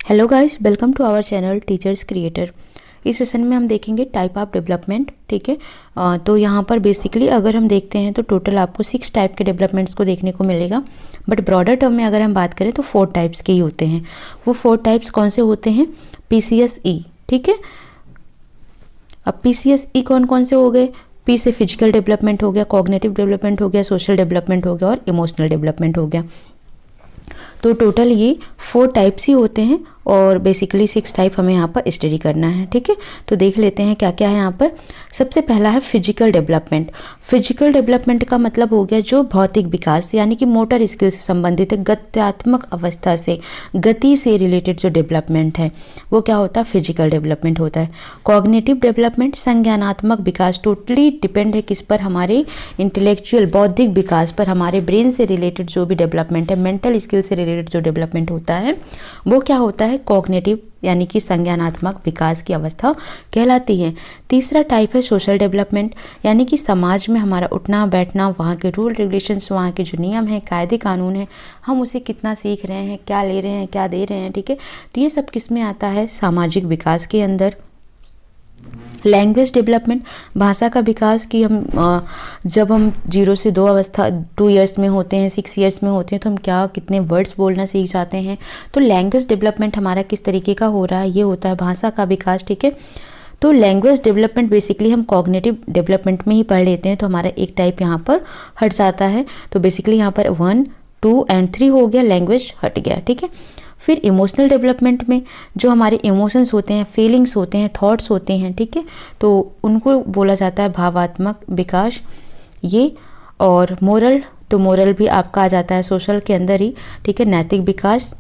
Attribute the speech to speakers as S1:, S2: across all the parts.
S1: Hello guys, welcome to our channel teachers creator. इस session में हम देखेंगे टाइप ऑफ डेवलपमेंट। ठीक है, तो यहाँ पर बेसिकली अगर हम देखते हैं तो टोटल आपको 6 टाइप के डेवलपमेंट्स को देखने को मिलेगा। बट ब्रॉडर टर्म में अगर हम बात करें तो 4 टाइप्स के ही होते हैं। वो 4 टाइप्स कौन से होते हैं? PCSE। ठीक है, अब PCSE कौन कौन से हो गए? P से फिजिकल डेवलपमेंट हो गया, कॉग्निटिव डेवलपमेंट हो गया, सोशल डेवलपमेंट हो गया और इमोशनल डेवलपमेंट हो गया। तो टोटल ये 4 टाइप्स ही होते हैं और बेसिकली 6 टाइप हमें यहाँ पर स्टडी करना है। ठीक है, तो देख लेते हैं क्या क्या है यहाँ पर। सबसे पहला है फिजिकल डेवलपमेंट। फिजिकल डेवलपमेंट का मतलब हो गया जो भौतिक विकास यानी कि मोटर स्किल से संबंधित है, गत्यात्मक अवस्था से, गति से रिलेटेड जो डेवलपमेंट है वो क्या होता है? फिजिकल डेवलपमेंट होता है। कॉग्निटिव डेवलपमेंट संज्ञानात्मक विकास, टोटली डिपेंड है किस पर? हमारे इंटेलेक्चुअल बौद्धिक विकास पर, हमारे ब्रेन से रिलेटेड जो भी डेवलपमेंट है, मेंटल स्किल से रिलेटेड जो डेवलपमेंट होता है वो क्या होता है? कॉग्निटिव यानी कि संज्ञानात्मक विकास की अवस्था कहलाती है। तीसरा टाइप है सोशल डेवलपमेंट, यानी कि समाज में हमारा उठना बैठना, वहाँ के रूल रेगुलेशंस, वहाँ के जो नियम हैं, कायदे कानून हैं, हम उसे कितना सीख रहे हैं, क्या ले रहे हैं, क्या दे रहे हैं। ठीक है, तो ये सब किस में आता है? सामाजिक विकास के अंदर। लैंग्वेज डेवलपमेंट, भाषा का विकास की हम जब हम 0 से 2 अवस्था 2 ईयर्स में होते हैं, 6 ईयर्स में होते हैं तो हम क्या कितने वर्ड्स बोलना सीख जाते हैं। तो लैंग्वेज डेवलपमेंट हमारा किस तरीके का हो रहा है? ये होता है भाषा का विकास। ठीक है, तो लैंग्वेज डेवलपमेंट बेसिकली हम कॉग्निटिव डेवलपमेंट में ही पढ़ लेते हैं, तो हमारा एक टाइप यहाँ पर हट जाता है। तो बेसिकली यहाँ पर 1, 2 एंड 3 हो गया, लैंग्वेज हट गया। ठीक है, फिर इमोशनल डेवलपमेंट में जो हमारे इमोशंस होते हैं, फीलिंग्स होते हैं, थॉट्स होते हैं, ठीक है, तो उनको बोला जाता है भावात्मक विकास ये। और मोरल, तो मोरल भी आपका आ जाता है सोशल के अंदर ही। ठीक है, नैतिक विकास।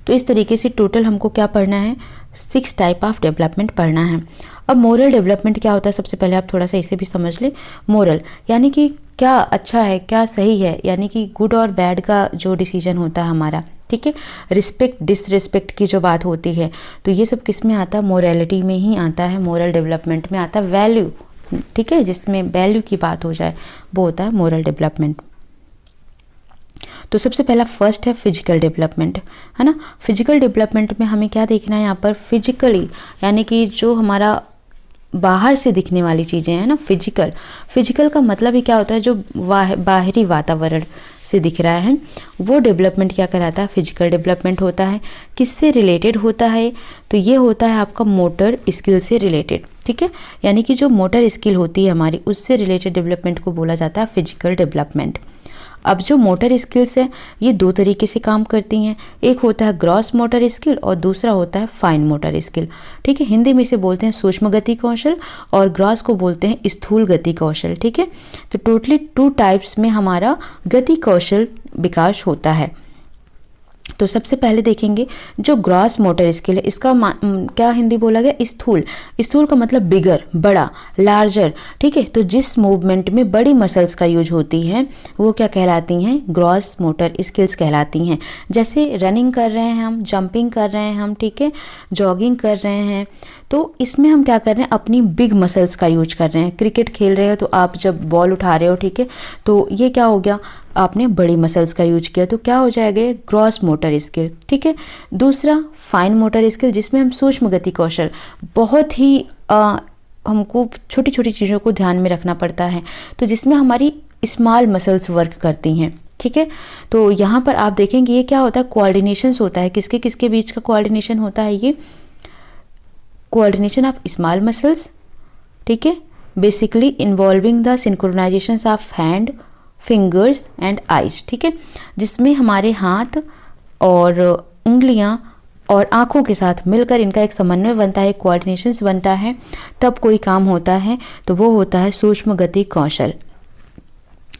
S1: तो इस तरीके से टोटल हमको क्या पढ़ना है? 6 टाइप ऑफ डेवलपमेंट पढ़ना है। अब मोरल डेवलपमेंट क्या होता है? सबसे पहले आप थोड़ा सा इसे भी समझ लें। मोरल यानी कि क्या अच्छा है, क्या सही है, यानी कि गुड और बैड का जो डिसीजन होता है हमारा। ठीक है, रिस्पेक्ट डिसरिस्पेक्ट की जो बात होती है, तो ये सब किस में आता है? मोरालिटी में ही आता है, मोरल डेवलपमेंट में आता है। वैल्यू, ठीक है, जिसमें वैल्यू की बात हो जाए वो होता है मोरल डेवलपमेंट। तो सबसे पहला फर्स्ट है फिजिकल डेवलपमेंट, है ना। फिजिकल डेवलपमेंट में हमें क्या देखना है यहाँ पर? फिजिकली यानी कि जो हमारा बाहर से दिखने वाली चीज़ें हैं ना, फिजिकल। फिजिकल का मतलब ही क्या होता है? जो बाहरी वातावरण से दिख रहा है वो डेवलपमेंट क्या कहलाता है? फिजिकल डेवलपमेंट होता है। किससे रिलेटेड होता है? तो ये होता है आपका मोटर स्किल से रिलेटेड। ठीक है, यानी कि जो मोटर स्किल होती है हमारी, उससे रिलेटेड डेवलपमेंट को बोला जाता है फिजिकल डेवलपमेंट। अब जो मोटर स्किल्स है ये 2 तरीके से काम करती हैं। एक होता है ग्रॉस मोटर स्किल और दूसरा होता है फाइन मोटर स्किल। ठीक है, हिंदी में इसे बोलते हैं सूक्ष्म गति कौशल और ग्रॉस को बोलते हैं स्थूल गति कौशल। ठीक है, तो टोटली 2 टाइप्स में हमारा गति कौशल विकास होता है। तो सबसे पहले देखेंगे जो ग्रॉस मोटर स्किल है, इसका क्या हिंदी बोला गया? स्थूल। स्थूल का मतलब बिगर, बड़ा, लार्जर। ठीक है, तो जिस मूवमेंट में बड़ी मसल्स का यूज होती है वो क्या कहलाती हैं? ग्रॉस मोटर स्किल्स कहलाती हैं। जैसे रनिंग कर रहे हैं हम, जंपिंग कर रहे हैं हम, ठीक है, जॉगिंग कर रहे हैं, तो इसमें हम क्या कर रहे हैं? अपनी बिग मसल्स का यूज कर रहे हैं। क्रिकेट खेल रहे हो तो आप जब बॉल उठा रहे हो, ठीक है, तो ये क्या हो गया? आपने बड़ी मसल्स का यूज किया, तो क्या हो जाएगा? Gross motor skill. ठीक है, दूसरा फाइन मोटर स्किल, जिसमें हम सूक्ष्म गति कौशल, बहुत ही हमको छोटी छोटी चीज़ों को ध्यान में रखना पड़ता है, तो जिसमें हमारी स्मॉल मसल्स वर्क करती हैं। ठीक है, तो यहाँ पर आप देखेंगे ये क्या होता है? कोऑर्डिनेशन होता है। किसके किसके बीच का कोऑर्डिनेशन होता है? ये कोऑर्डिनेशन ऑफ स्मॉल मसल्स। ठीक है, basically involving the synchronization of hand, fingers and eyes. ठीक है, जिसमें हमारे हाथ और उंगलियां और आँखों के साथ मिलकर इनका एक समन्वय बनता है, कोऑर्डिनेशन बनता है, तब कोई काम होता है, तो वो होता है सूक्ष्म गति कौशल।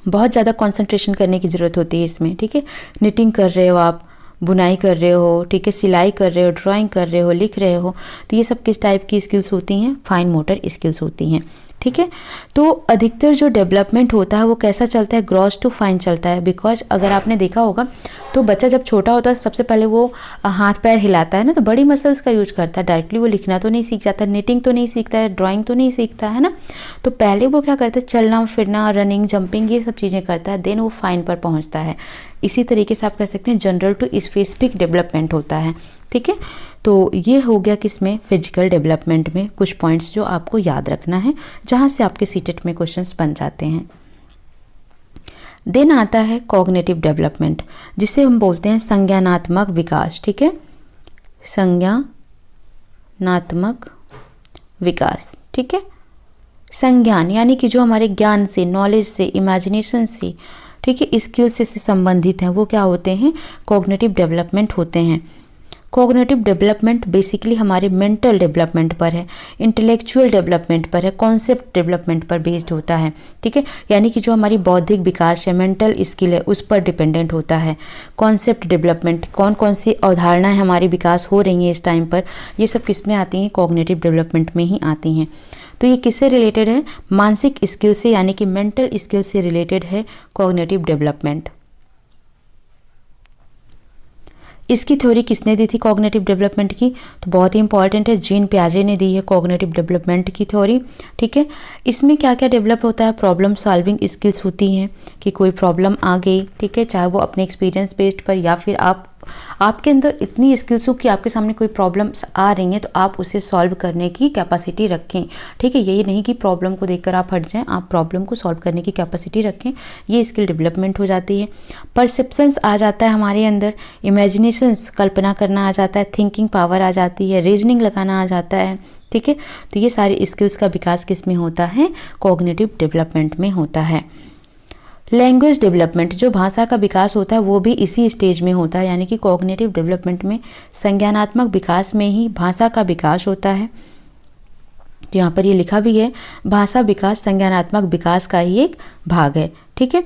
S1: बहुत ज़्यादा कंसंट्रेशन करने की ज़रूरत होती है इसमें। ठीक है, निटिंग कर रहे हो आप, बुनाई कर रहे हो, ठीक है, सिलाई कर रहे हो, ड्राइंग कर रहे हो, लिख रहे हो, तो ये सब किस टाइप की स्किल्स होती हैं? फाइन मोटर स्किल्स होती हैं। ठीक है, तो अधिकतर जो डेवलपमेंट होता है वो कैसा चलता है? ग्रॉस टू फाइन चलता है। बिकॉज अगर आपने देखा होगा तो बच्चा जब छोटा होता है सबसे पहले वो हाथ पैर हिलाता है ना, तो बड़ी मसल्स का यूज करता है। डायरेक्टली वो लिखना तो नहीं सीख जाता, निटिंग तो नहीं सीखता है, ड्राइंग तो नहीं सीखता है ना, तो पहले वो क्या करता है? चलना फिरना, रनिंग, जंपिंग, ये सब चीज़ें करता है, देन वो फाइन पर पहुँचता है। इसी तरीके से आप कह सकते हैं जनरल टू स्पेसिफिक डेवलपमेंट होता है, ठीक है। तो ये हो गया किसमें, फिजिकल डेवलपमेंट में कुछ पॉइंट्स जो आपको याद रखना है, जहाँ से आपके सीटेट में क्वेश्चंस बन जाते हैं। देन आता है कॉग्निटिव डेवलपमेंट, जिसे हम बोलते हैं संज्ञानात्मक विकास, ठीक है, संज्ञानात्मक विकास, ठीक है। संज्ञान यानी कि जो हमारे ज्ञान से, नॉलेज से, इमेजिनेशन से, ठीक है, स्किल से संबंधित हैं, वो क्या होते हैं, कॉग्निटिव डेवलपमेंट होते हैं। कॉग्निटिव डेवलपमेंट बेसिकली हमारे मेंटल डेवलपमेंट पर है, इंटेलेक्चुअल डेवलपमेंट पर है, कॉन्सेप्ट डेवलपमेंट पर बेस्ड होता है, ठीक है। यानी कि जो हमारी बौद्धिक विकास है, मेंटल स्किल है, उस पर डिपेंडेंट होता है। कॉन्सेप्ट डेवलपमेंट, कौन कौन सी अवधारणाएं हमारी विकास हो रही हैं इस टाइम पर, ये सब किस में आती हैं, कॉग्निटिव डेवलपमेंट में ही आती हैं। तो ये किससे रिलेटेड है, मानसिक स्किल से, यानी कि मेंटल स्किल से रिलेटेड है कॉग्निटिव डेवलपमेंट। इसकी थ्योरी किसने दी थी कॉग्निटिव डेवलपमेंट की, तो बहुत ही इंपॉर्टेंट है, जीन पियाजे ने दी है कॉग्निटिव डेवलपमेंट की थ्योरी, ठीक है। इसमें क्या क्या डेवलप होता है, प्रॉब्लम सॉल्विंग स्किल्स होती हैं कि कोई प्रॉब्लम आ गई, ठीक है, चाहे वो अपने एक्सपीरियंस बेस्ड पर या फिर आपके अंदर इतनी स्किल्स हो कि आपके सामने कोई प्रॉब्लम्स आ रही हैं तो आप उसे सॉल्व करने की कैपेसिटी रखें, ठीक है। यही नहीं कि प्रॉब्लम को देखकर आप हट जाएं, आप प्रॉब्लम को सॉल्व करने की कैपेसिटी रखें, ये स्किल डेवलपमेंट हो जाती है। परसेप्शंस आ जाता है हमारे अंदर, इमेजिनेशंस, कल्पना करना आ जाता है, थिंकिंग पावर आ जाती है, रीजनिंग लगाना आ जाता है, ठीक है। तो ये सारी स्किल्स का विकास किस में होता है, कॉग्निटिव डेवलपमेंट में होता है। लैंग्वेज डेवलपमेंट, जो भाषा का विकास होता है वो भी इसी स्टेज में होता है, यानी कि कॉग्निटिव डेवलपमेंट में संज्ञानात्मक विकास में ही भाषा का विकास होता है। तो यहाँ पर ये लिखा भी है, भाषा विकास संज्ञानात्मक विकास का ही एक भाग है, ठीक है।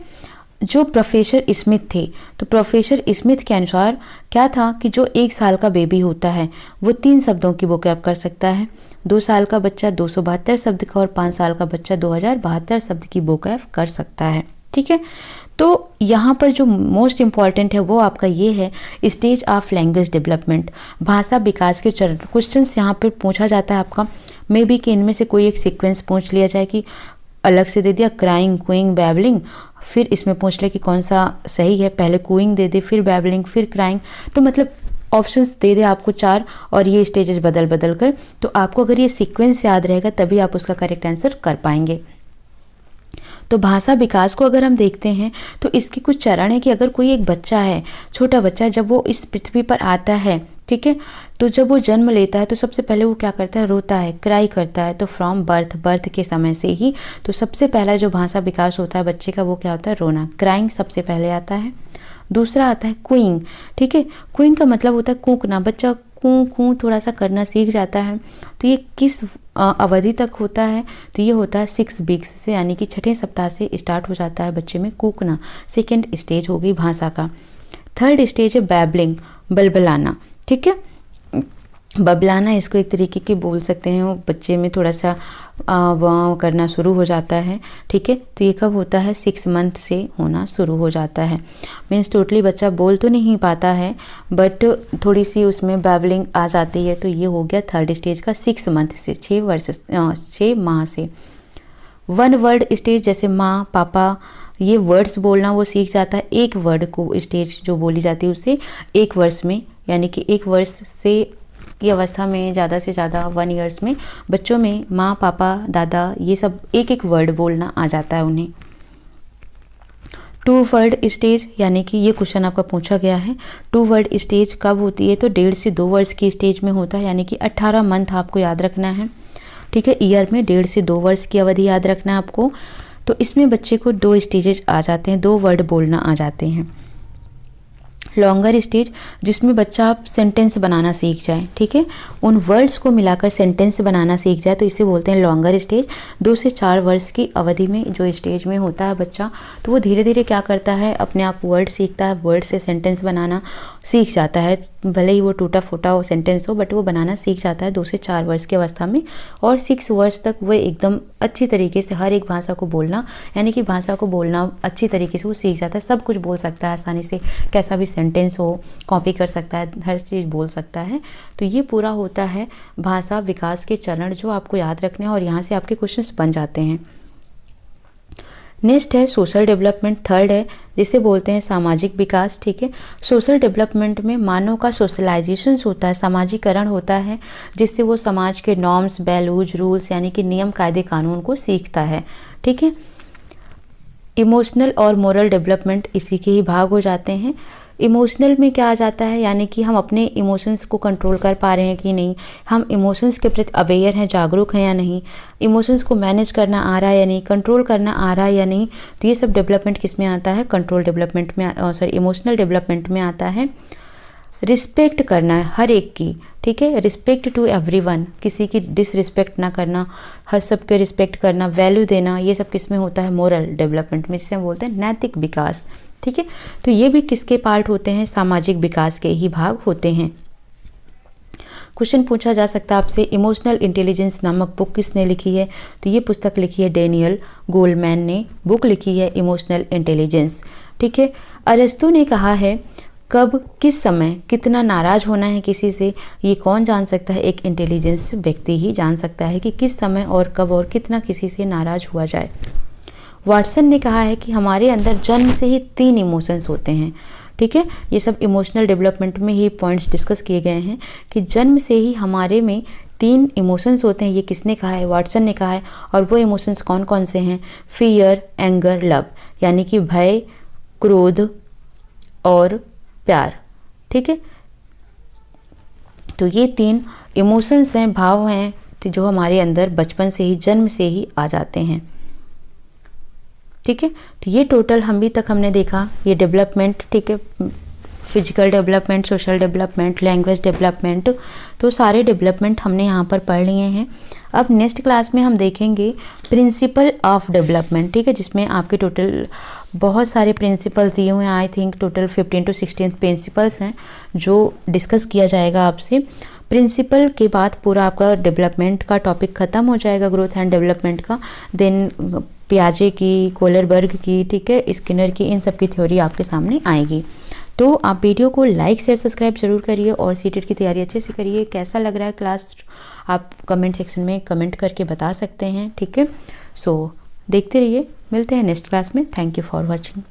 S1: जो प्रोफेसर स्मिथ थे, तो प्रोफेसर स्मिथ के अनुसार क्या था कि जो 1 साल का बेबी होता है वो 3 शब्दों की वोकैब कर सकता है, 2 साल का बच्चा 272 शब्द का और 5 साल का बच्चा 2072 शब्द की वोकैब कर सकता है, ठीक है। तो यहाँ पर जो मोस्ट इम्पॉर्टेंट है वो आपका ये है, स्टेज ऑफ लैंग्वेज डेवलपमेंट, भाषा विकास के चरण। क्वेश्चंस यहाँ पर पूछा जाता है आपका, मे बी कि इनमें से कोई एक सीक्वेंस पूछ लिया जाए कि अलग से दे दिया, क्राइंग, कूइंग, बैबलिंग, फिर इसमें पूछ ले कि कौन सा सही है, पहले कूइंग दे दे, फिर बैबलिंग, फिर क्राइंग, तो मतलब ऑप्शंस दे दे आपको 4 और ये स्टेजेस बदल बदल कर। तो आपको अगर ये सीक्वेंस याद रहेगा तभी आप उसका करेक्ट आंसर कर पाएंगे। तो भाषा विकास को अगर हम देखते हैं तो इसके कुछ चरण है कि अगर कोई एक बच्चा है, छोटा बच्चा, जब वो इस पृथ्वी पर आता है, ठीक है, तो जब वो जन्म लेता है तो सबसे पहले वो क्या करता है, रोता है, क्राई करता है। तो फ्रॉम बर्थ के समय से ही तो सबसे पहला जो भाषा विकास होता है बच्चे का वो क्या होता है, रोना, क्राइंग सबसे पहले आता है। दूसरा आता है क्यूइंग, ठीक है, क्यूइंग का मतलब होता है कूकना, बच्चा कूं कूं थोड़ा सा करना सीख जाता है। तो ये किस अवधि तक होता है, तो ये होता है 6 वीक्स से, यानी कि 6ठे सप्ताह से स्टार्ट हो जाता है बच्चे में कूकना। सेकेंड स्टेज हो गई भाषा का। थर्ड स्टेज है बैबलिंग, बलबलाना, ठीक है, बबलाना, इसको एक तरीके की बोल सकते हैं, वो बच्चे में थोड़ा सा वाव करना शुरू हो जाता है, ठीक है। तो ये कब होता है, 6 मंथ से होना शुरू हो जाता है। मीन्स टोटली बच्चा बोल तो नहीं पाता है बट थोड़ी सी उसमें बैबलिंग आ जाती है। तो ये हो गया थर्ड स्टेज का, 6 मंथ से, 6 माह से। 1 वर्ड स्टेज, जैसे माँ, पापा, ये वर्ड्स बोलना वो सीख जाता है। एक वर्ड को स्टेज जो बोली जाती है उसे 1 वर्ष में, यानी कि 1 वर्ष से की अवस्था में ज़्यादा से ज़्यादा 1 ईयर्स में बच्चों में माँ, पापा, दादा, ये सब एक वर्ड बोलना आ जाता है उन्हें। 2 वर्ड स्टेज, यानी कि ये क्वेश्चन आपका पूछा गया है, 2 वर्ड स्टेज कब होती है, तो 1.5 से 2 वर्ष की स्टेज में होता है, यानी कि 18 मंथ आपको याद रखना है, ठीक है। ईयर में 1.5 से 2 वर्ष की अवधि याद रखना है आपको। तो इसमें बच्चे को 2 स्टेजेस आ जाते हैं, 2 वर्ड बोलना आ जाते हैं। लॉन्गर स्टेज, जिसमें बच्चा आप सेंटेंस बनाना सीख जाए, ठीक है, उन वर्ड्स को मिलाकर सेंटेंस बनाना सीख जाए, तो इसे बोलते हैं लॉन्गर स्टेज। 2 से 4 वर्ष की अवधि में जो स्टेज में होता है बच्चा, तो वो धीरे धीरे क्या करता है, अपने आप वर्ड सीखता है, वर्ड से सेंटेंस बनाना सीख जाता है, भले ही वो टूटा फूटा सेंटेंस हो बट वो बनाना सीख जाता है 2 से 4 वर्ष की अवस्था में। और 6 वर्ष तक वो एकदम अच्छी तरीके से हर एक भाषा को बोलना, यानी कि भाषा को बोलना अच्छी तरीके से वो सीख जाता है, सब कुछ बोल सकता है आसानी से, कैसा भी सेंटेंस हो कॉपी कर सकता है, हर चीज़ बोल सकता है। तो ये पूरा होता है भाषा विकास के चरण जो आपको याद रखने हैं और यहाँ से आपके क्वेश्चंस बन जाते हैं। नेक्स्ट है सोशल डेवलपमेंट, थर्ड है जिसे बोलते हैं सामाजिक विकास। ठीक है, सोशल डेवलपमेंट में मानव का सोशलाइजेशन होता है, सामाजिकरण होता है, जिससे वो समाज के नॉर्म्स, वैल्यूज, रूल्स यानी कि नियम, कायदे, कानून को सीखता है। ठीक है, इमोशनल और मोरल डेवलपमेंट इसी के ही भाग हो जाते हैं। इमोशनल में क्या आ जाता है, यानी कि हम अपने इमोशंस को कंट्रोल कर पा रहे हैं कि नहीं, हम इमोशंस के प्रति अवेयर हैं, जागरूक हैं या नहीं, इमोशंस को मैनेज करना आ रहा है या नहीं, कंट्रोल करना आ रहा है या नहीं। तो ये सब डेवलपमेंट किस में आता है, कंट्रोल डेवलपमेंट में, इमोशनल डेवलपमेंट में आता है। रिस्पेक्ट करना है हर एक की, ठीक है, रिस्पेक्ट टू एवरीवन, किसी की डिसरिस्पेक्ट ना करना, हर सबके रिस्पेक्ट करना, वैल्यू देना, ये सब किस में होता है, मोरल डेवलपमेंट में, जिसे हम बोलते हैं नैतिक विकास। ठीक है, तो ये भी किसके पार्ट होते हैं, सामाजिक विकास के ही भाग होते हैं। क्वेश्चन पूछा जा सकता है आपसे, इमोशनल इंटेलिजेंस नामक बुक किसने लिखी है, तो ये पुस्तक लिखी है डेनियल गोलमैन ने, बुक लिखी है इमोशनल इंटेलिजेंस। ठीक है, अरस्तु ने कहा है कब, किस समय, कितना नाराज होना है किसी से, ये कौन जान सकता है, एक इंटेलिजेंस व्यक्ति ही जान सकता है कि किस समय और कब और कितना किसी से नाराज हुआ जाए। वाटसन ने कहा है कि हमारे अंदर जन्म से ही 3 इमोशंस होते हैं। ठीक है, ये सब इमोशनल डेवलपमेंट में ही पॉइंट्स डिस्कस किए गए हैं कि जन्म से ही हमारे में 3 इमोशंस होते हैं। ये किसने कहा है, वाटसन ने कहा है। और वो इमोशंस कौन कौन से हैं, फियर, एंगर, लव, यानी कि भय, क्रोध और प्यार। ठीक है, तो ये 3 इमोशंस हैं, भाव हैं, जो हमारे अंदर बचपन से ही, जन्म से ही आ जाते हैं। ठीक है, तो ये टोटल अभी तक हमने देखा ये डेवलपमेंट। ठीक है, physical development, social development, language development, तो सारे डेवलपमेंट हमने यहाँ पर पढ़ लिए हैं। अब नेक्स्ट क्लास में हम देखेंगे प्रिंसिपल ऑफ डेवलपमेंट। ठीक है, जिसमें आपके टोटल बहुत सारे प्रिंसिपल दिए हुए हैं, I think total 15 to 16 principles हैं जो डिस्कस किया जाएगा आपसे। प्रिंसिपल के बाद पूरा आपका डेवलपमेंट का टॉपिक ख़त्म हो जाएगा, ग्रोथ एंड डेवलपमेंट का। देन पियाजे की, कोलरबर्ग की, ठीक है, स्किनर की, इन सब की थ्योरी आपके सामने आएगी। तो आप वीडियो को लाइक शेयर सब्सक्राइब जरूर करिए और सीटेट की तैयारी अच्छे से करिए। कैसा लग रहा है क्लास, आप कमेंट सेक्शन में कमेंट करके बता सकते हैं। ठीक है, सो देखते रहिए, मिलते हैं नेक्स्ट क्लास में। Thank you for watching.